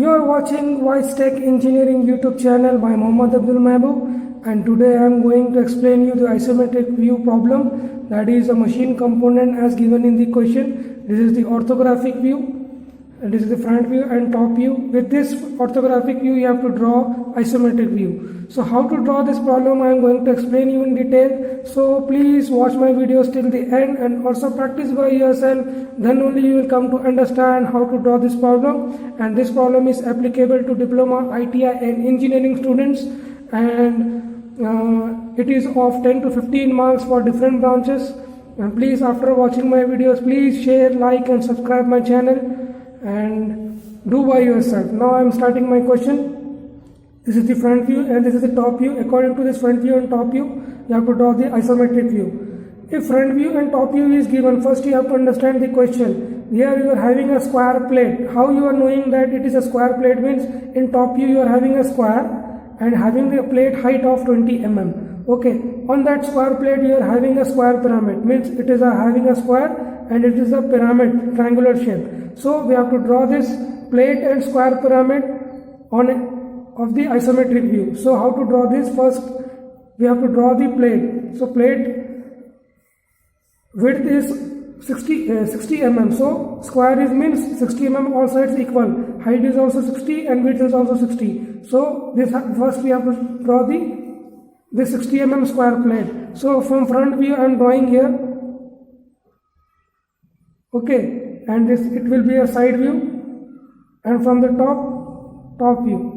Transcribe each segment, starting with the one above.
You are watching Wise Tech Engineering YouTube channel by Mohammad Abdul Mehboob, and today I am going to explain you the isometric view problem, that is a machine component as given in the question. This is the orthographic view, and this is the front view and top view. With this orthographic view you have to draw isometric view. So how to draw this problem I am going to explain you in detail. So please watch my videos till the end and also practice by yourself. Then only you will come to understand how to draw this problem. And this problem is applicable to diploma, ITI and engineering students, and it is of 10 to 15 marks for different branches. And please, after watching my videos, please share, like and subscribe my channel and do by yourself. Now I am starting my question. This is the front view and this is the top view. According to this front view and top view, you have to draw the isometric view. If front view and top view is given, first you have to understand the question. Here you are having a square plate. How you are knowing that it is a square plate means in top view you are having a square and having the plate height of 20 mm. Okay, on that square plate you are having a square pyramid, means it is having a square and it is a pyramid, triangular shape. So we have to draw this plate and square pyramid of the isometric view. So how to draw this? First we have to draw the plate. So plate width is 60 mm. So square is means 60 mm, all sides equal. Height is also 60 and width is also 60. So this first we have to draw this 60 mm square plate. So from front view I am drawing here. Okay, and this it will be a side view, and from the top view.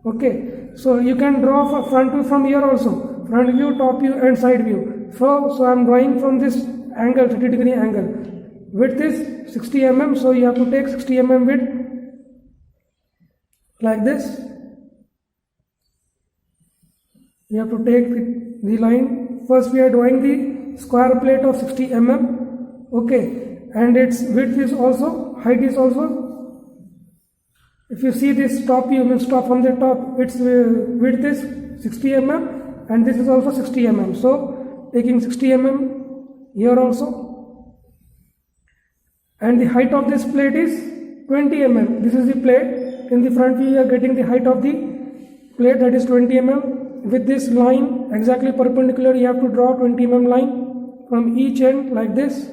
Okay, so you can draw for front view from here also, front view, top view and side view. So I am drawing from this angle, 30-degree angle. Width is 60 mm, so you have to take 60 mm width like this. You have to take the line. First we are drawing the square plate of 60 mm. Okay, and its width is also, height is also. If you see this top view, means top from the top, its width is 60 mm and this is also 60 mm. So taking 60 mm here also, and the height of this plate is 20 mm. This is the plate. In the front view you are getting the height of the plate, that is 20 mm. With this line exactly perpendicular you have to draw 20 mm line from each end like this,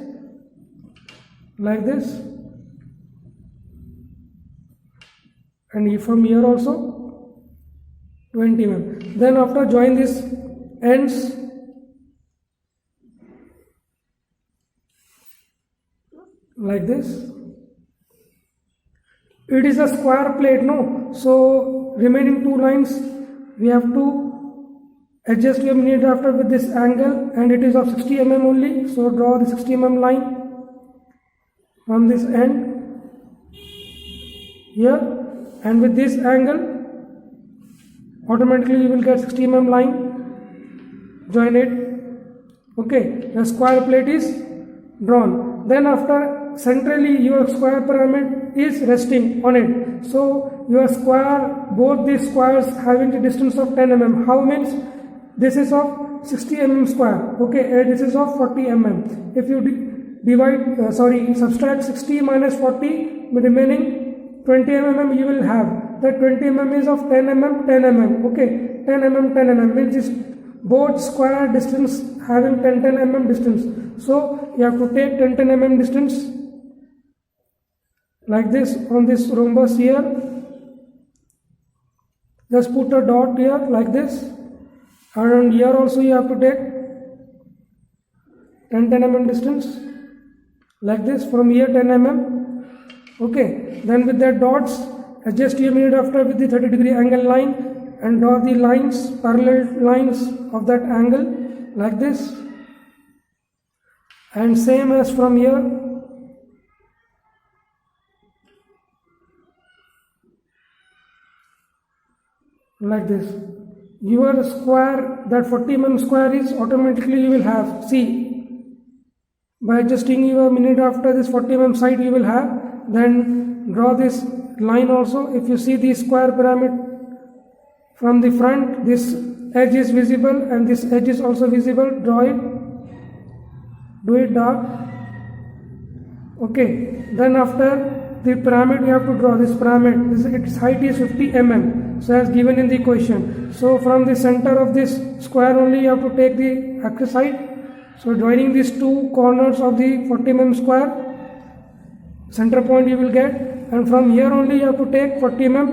and from here also 20 mm. Then after join these ends like this. It is a square plate, no? So remaining two lines we have to adjust your minute after with this angle, and it is of 60 mm only. So draw the 60 mm line from this end here, and with this angle automatically you will get 60 mm line. Join it. Okay, the square plate is drawn. Then after centrally your square pyramid is resting on it. So your square, both these squares having the distance of 10 mm. How means this is of 60 mm square. Okay, and this is of 40 mm. If you subtract 60 minus 40, the remaining 20 mm you will have. That 20 mm is of 10 mm, 10 mm. Okay, 10 mm, 10 mm means this both square distance having 10 mm distance. So you have to take 10 mm distance like this on this rhombus here. Just put a dot here like this, and here also you have to take 10 mm distance like this, from here 10 mm. Okay, then with that dots adjust your minute after with the 30-degree angle line and draw the lines, parallel lines of that angle like this, and same as from here. Like this. Your square, that 40 mm square is automatically you will have. See, by adjusting your minute after this 40 mm side you will have. Then draw this line also. If you see the square pyramid from the front, this edge is visible and this edge is also visible. Draw it. Do it dark. Okay. Then after the pyramid we have to draw. This pyramid, its height is 50 mm, so as given in the question. So from the center of this square only you have to take the axis height. So joining these two corners of the 40 mm square, center point you will get, and from here only you have to take 40 mm.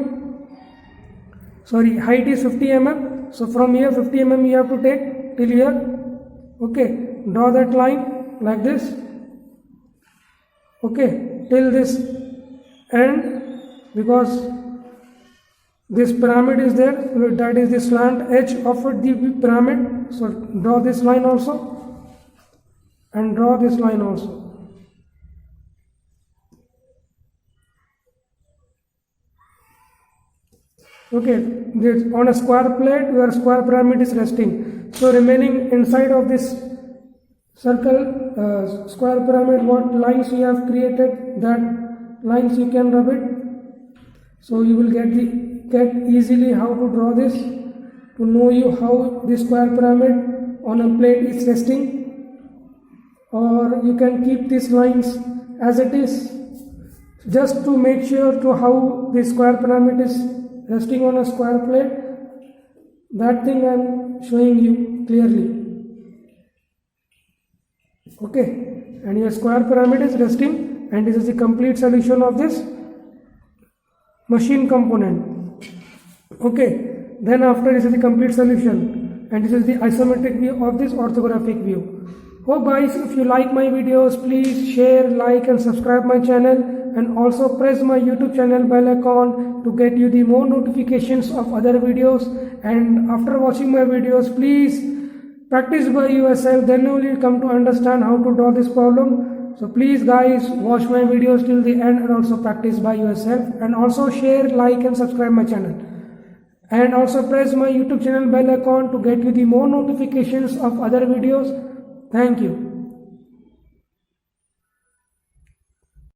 Sorry, height is 50 mm, so from here 50 mm you have to take till here. Okay, draw that line like this. Okay, till this end, because this pyramid is there, that is the slant edge of the pyramid. So draw this line also, and draw this line also. Okay, this, on a square plate where square pyramid is resting. So remaining inside of this circle, square pyramid, what lines we have created, that lines you can rub it. So you will get easily how to draw this, to know you how the square pyramid on a plate is resting. Or you can keep these lines as it is, just to make sure to how the square pyramid is resting on a square plate. That thing I am showing you clearly. Okay, and your square pyramid is resting, and this is the complete solution of this machine component. Okay, then after this is the complete solution, and this is the isometric view of this orthographic view. Hope guys, if you like my videos, please share, like and subscribe my channel, and also press my YouTube channel bell icon to get you the more notifications of other videos. And after watching my videos, please practice by yourself, then only you come to understand how to draw this problem. So please guys, watch my videos till the end and also practice by yourself, and also share, like and subscribe my channel, and also press my YouTube channel bell icon to get you the more notifications of other videos. Thank you.